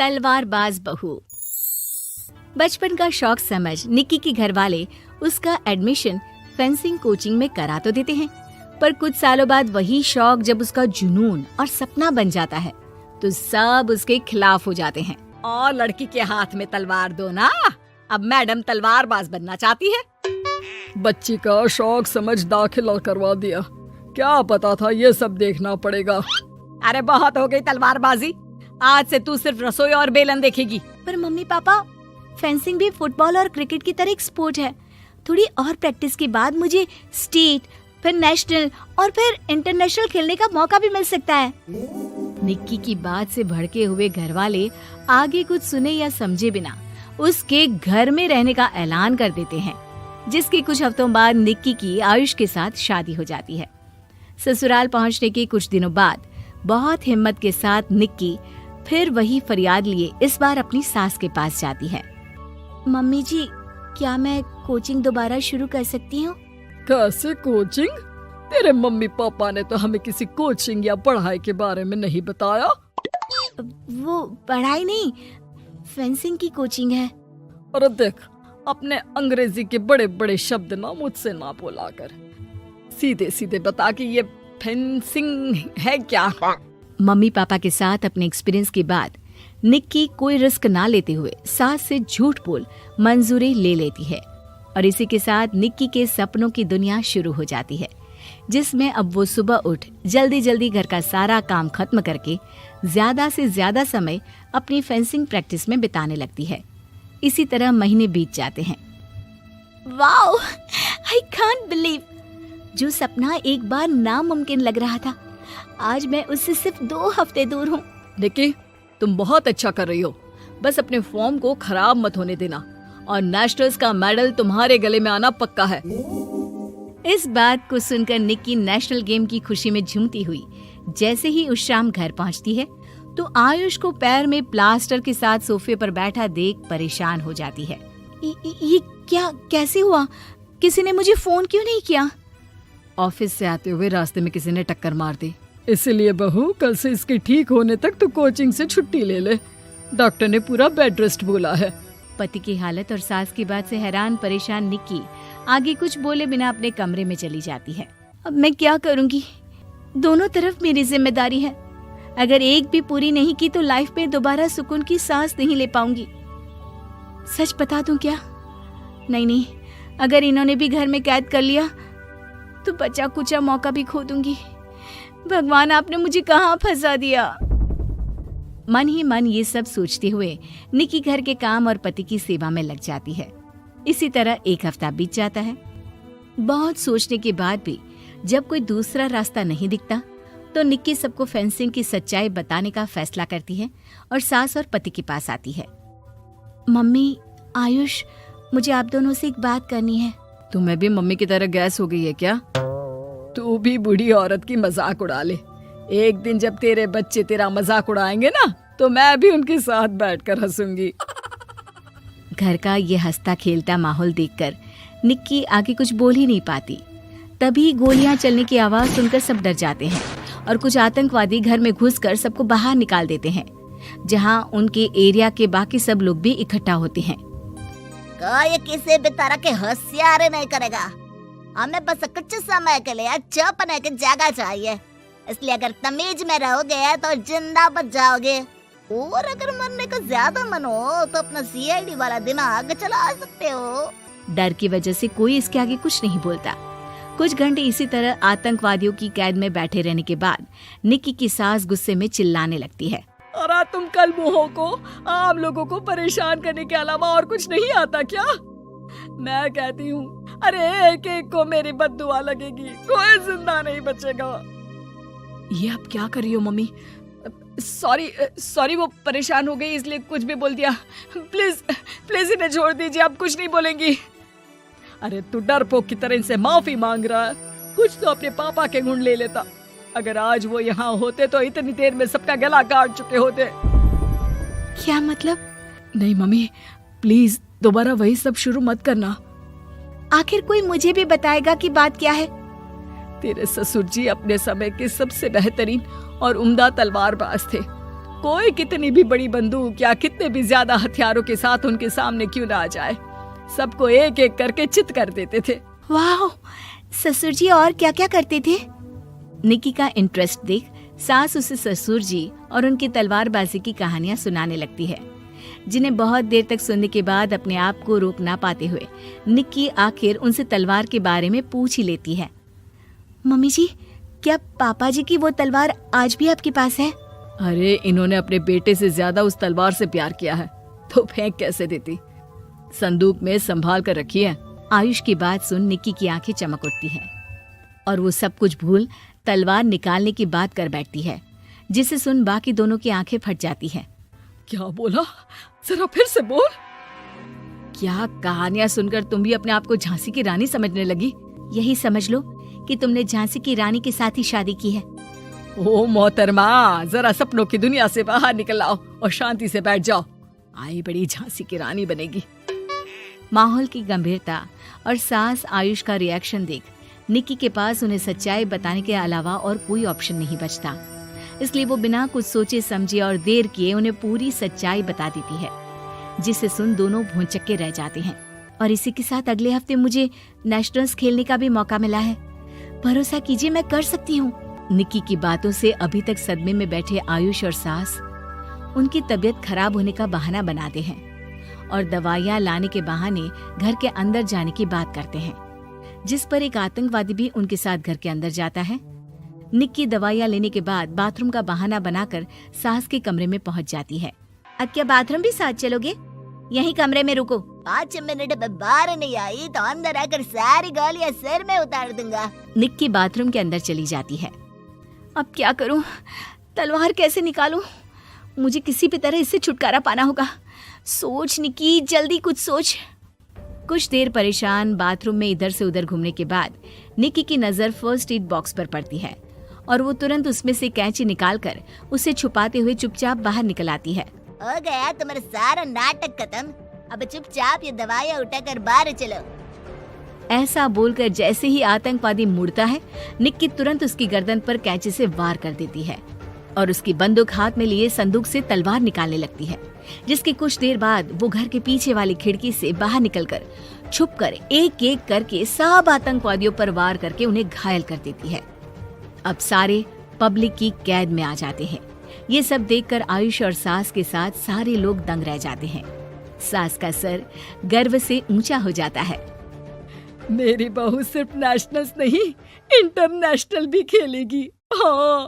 तलवारबाज बहू। बचपन का शौक समझ निक्की के घर वाले उसका एडमिशन फेंसिंग कोचिंग में करा तो देते हैं, पर कुछ सालों बाद वही शौक जब उसका जुनून और सपना बन जाता है तो सब उसके खिलाफ हो जाते हैं। और लड़की के हाथ में तलवार दो ना, अब मैडम तलवारबाज बनना चाहती है। बच्ची का शौक समझ दाखिला करवा दिया, क्या पता था ये सब देखना पड़ेगा। अरे बहुत हो गई तलवारबाजी, आज से तू सिर्फ रसोई और बेलन देखेगी। पर मम्मी पापा, फेंसिंग भी फुटबॉल और क्रिकेट की तरह एक स्पोर्ट है। थोड़ी और प्रैक्टिस के बाद मुझे स्टेट, फिर नेशनल और फिर इंटरनेशनल खेलने का मौका भी मिल सकता है। निक्की की बात से भड़के हुए घर वाले आगे कुछ सुने या समझे बिना उसके घर में रहने का ऐलान कर देते हैं, जिसके कुछ हफ्तों बाद निक्की की आयुष के साथ शादी हो जाती है। ससुराल पहुंचने के कुछ दिनों बाद बहुत हिम्मत के साथ निक्की फिर वही फरियाद लिए इस बार अपनी सास के पास जाती है। मम्मी जी, क्या मैं कोचिंग दोबारा शुरू कर सकती हूँ? कैसे कोचिंग? तेरे मम्मी पापा ने तो हमें किसी कोचिंग या पढ़ाई के बारे में नहीं बताया। वो पढ़ाई नहीं, फेंसिंग की कोचिंग है। और देख, अपने अंग्रेजी के बड़े बड़े शब्द ना मुझसे ना बोला कर, सीधे सीधे बता कि ये फेंसिंग है क्या। मम्मी पापा के साथ अपने एक्सपीरियंस के बाद निक्की कोई रिस्क ना लेते हुए सास से झूठ बोल मंजूरी ले लेती है, और इसी के साथ निक्की के सपनों की दुनिया शुरू हो जाती है, जिसमें अब वो सुबह उठ जल्दी जल्दी घर का सारा काम खत्म करके ज्यादा से ज्यादा समय अपनी फेंसिंग प्रैक्टिस में बिताने लगती है। इसी तरह महीने बीत जाते हैं। वाओ, आई कांट बिलीव, जो सपना एक बार नामुमकिन लग रहा था, आज मैं उससे सिर्फ 2 हफ्ते दूर हूँ। निक्की, तुम बहुत अच्छा कर रही हो, बस अपने फॉर्म को खराब मत होने देना, और नेशनल्स का मेडल तुम्हारे गले में आना पक्का है। इस बात को सुनकर निक्की नेशनल गेम की खुशी में झूमती हुई जैसे ही उस शाम घर पहुंचती है तो आयुष को पैर में प्लास्टर के साथ सोफे पर बैठा देख परेशान हो जाती है। ये क्या, कैसे हुआ? किसी ने मुझे फोन क्यों नहीं किया? ऑफिस से आते हुए रास्ते में किसी ने टक्कर मार दी, इसलिए बहू कल से इसके ठीक होने तक तो कोचिंग से छुट्टी ले ले, डॉक्टर ने पूरा बेड रेस्ट बोला है। पति की हालत और सास की बात से हैरान परेशान निक्की आगे कुछ बोले बिना अपने कमरे में चली जाती है। अब मैं क्या करूंगी? दोनों तरफ मेरी जिम्मेदारी है, अगर एक भी पूरी नहीं की तो लाइफ में दोबारा सुकून की सांस नहीं ले पाऊंगी। सच बता दूं क्या? नहीं, अगर इन्होंने भी घर में कैद कर लिया तो बचा कुचा मौका भी खो दूंगी। भगवान, आपने मुझे कहाँ फंसा दिया। मन ही मन ये सब सोचते हुए निक्की घर के काम और पति की सेवा में लग जाती है। इसी तरह 1 हफ्ता बीत जाता है। बहुत सोचने के बाद भी जब कोई दूसरा रास्ता नहीं दिखता तो निक्की सबको फेंसिंग की सच्चाई बताने का फैसला करती है और सास और पति के पास आती है। मम्मी, आयुष, मुझे आप दोनों से एक बात करनी है। तुम्हें भी मम्मी की तरह गैस हो गई है क्या? तू भी बूढ़ी औरत की मजाक उड़ा ले। एक दिन जब तेरे बच्चे तेरा मजाक उड़ाएंगे ना तो मैं भी उनके साथ बैठकर हंसूंगी। घर का ये हंसता खेलता माहौल देखकर निक्की आगे कुछ बोल ही नहीं पाती। तभी गोलियां चलने की आवाज सुनकर सब डर जाते हैं और कुछ आतंकवादी घर में घुसकर सबको बाहर निकाल देते हैं, जहां उनके एरिया के बाकी सब लोग भी इकट्ठा होते हैं। कोई किसी भी तरह के होशियारी नहीं करेगा, हमें बस कुछ समय के लिए चुप रहने की जगह चाहिए, इसलिए अगर तमीज में रहोगे तो जिंदा बच जाओगे, और अगर मरने का ज्यादा मन हो तो अपना सीआईडी वाला दिमाग चला सकते हो। डर की वजह से कोई इसके आगे कुछ नहीं बोलता। कुछ घंटे इसी तरह आतंकवादियों की कैद में बैठे रहने के बाद निक्की की सास गुस्से में चिल्लाने लगती है। अरे तुम कल मुँहों को आम लोगों को परेशान करने के अलावा और कुछ नहीं आता क्या? मैं कहती हूँ, अरे एक एक को मेरी बद्दुआ लगेगी, कोई जिंदा नहीं बचेगा। ये अब क्या कर रही हो मम्मी? सॉरी, वो परेशान हो गई इसलिए कुछ भी बोल दिया। प्लीज इन्हें छोड़ दीजिए, आप कुछ नहीं बोलेंगी। अरे तू डरपोक की तरह इनसे माफी मांग रहा है, कुछ तो अपने पापा के गुण ले लेता। अगर आज वो यहाँ होते तो इतनी देर में सबका गला काट चुके होते। क्या मतलब? नहीं मम्मी, प्लीज दोबारा वही सब शुरू मत करना। आखिर कोई मुझे भी बताएगा कि बात क्या है। तेरे ससुर जी अपने समय के सबसे बेहतरीन और उम्दा तलवारबाज थे। कोई कितनी भी बड़ी बंदूक या कितने भी ज्यादा हथियारों के साथ उनके सामने क्यों ना आ जाए, सबको एक एक करके चित कर देते थे। वाह, ससुर जी और क्या क्या करते थे? निक्की का इंटरेस्ट देख सास उसे ससुर जी और उनकी तलवारबाजी की कहानियां सुनाने लगती है, जिन्हें बहुत देर तक सुनने के बाद अपने आप को रोक ना पाते हुए निक्की आखिर उनसे तलवार के बारे में पूछ ही लेती है। मम्मी जी, क्या पापा जी की वो तलवार आज भी आपके पास है? अरे इन्होंने अपने बेटे से ज्यादा उस तलवार से प्यार किया है तो फेंक कैसे देती, संदूक में संभाल कर रखी है। आयुष की बात सुन निक्की की आंखें चमक उठती हैं और वो सब कुछ भूल तलवार निकालने की बात कर बैठती है, जिसे सुन बाकी दोनों की आंखें फट जाती हैं। क्या बोला, जरा फिर से बोल। क्या कहानियां सुनकर तुम भी अपने आप को झांसी की रानी समझने लगी? यही समझ लो कि तुमने झांसी की रानी के साथ ही शादी की है। ओ मोहतरमा, जरा सपनों की दुनिया से बाहर निकल आओ और शांति से बैठ जाओ, आई बड़ी झांसी की रानी बनेगी। माहौल की गंभीरता और सास आयुष का रिएक्शन देख निक्की के पास उन्हें सच्चाई बताने के अलावा और कोई ऑप्शन नहीं बचता, इसलिए वो बिना कुछ सोचे समझे और देर किए उन्हें पूरी सच्चाई बता देती है, जिसे सुन दोनों भौंचक्के रह जाते हैं। और इसी के साथ अगले हफ्ते मुझे नेशनल्स खेलने का भी मौका मिला है, भरोसा कीजिए मैं कर सकती हूँ। निक्की की बातों से अभी तक सदमे में बैठे आयुष और सास उनकी तबीयत खराब होने का बहाना बनाते हैं और दवाइयाँ लाने के बहाने घर के अंदर जाने की बात करते हैं, जिस पर एक आतंकवादी भी उनके साथ घर के अंदर जाता है। निक्की दवाइयाँ लेने के बाद बाथरूम का बहाना बनाकर सास के कमरे में पहुंच जाती है। अब क्या बाथरूम भी साथ चलोगे? यहीं कमरे में रुको। 5 मिनट में बाहर नहीं आई तो अंदर आकर सारी गालियां सिर में उतार दूंगा। निक्की बाथरूम के अंदर चली जाती है। अब क्या करूं? तलवार कैसे निकालूं? मुझे किसी भी तरह इससे छुटकारा पाना होगा। सोच निक्की, जल्दी कुछ सोच। कुछ देर परेशान बाथरूम में इधर से उधर घूमने के बाद निक्की की नजर फर्स्ट एड बॉक्स पर पड़ती है और वो तुरंत उसमें से कैंची निकालकर उसे छुपाते हुए चुपचाप बाहर निकल आती है। हो गया तुम्हारा सारा नाटक खत्म, अब चुपचाप ये दवाइयाँ उठाकर बाहर चलो। ऐसा बोलकर जैसे ही आतंकवादी मुड़ता है, निक्की तुरंत उसकी गर्दन पर कैंची से वार कर देती है और उसकी बंदूक हाथ में लिए संदूक से तलवार निकालने लगती है, जिसकी कुछ देर बाद वो घर के पीछे वाली खिड़की से बाहर निकलकर छुपकर एक एक करके सब आतंकवादियों पर वार करके उन्हें घायल कर देती है। अब सारे पब्लिक की कैद में आ जाते हैं। ये सब देखकर आयुष और सास के साथ सारे लोग दंग रह जाते हैं। सास का सर गर्व से ऊंचा हो जाता है। मेरी बहू सिर्फ नेशनल्स नहीं, इंटरनेशनल भी खेलेगी। हाँ।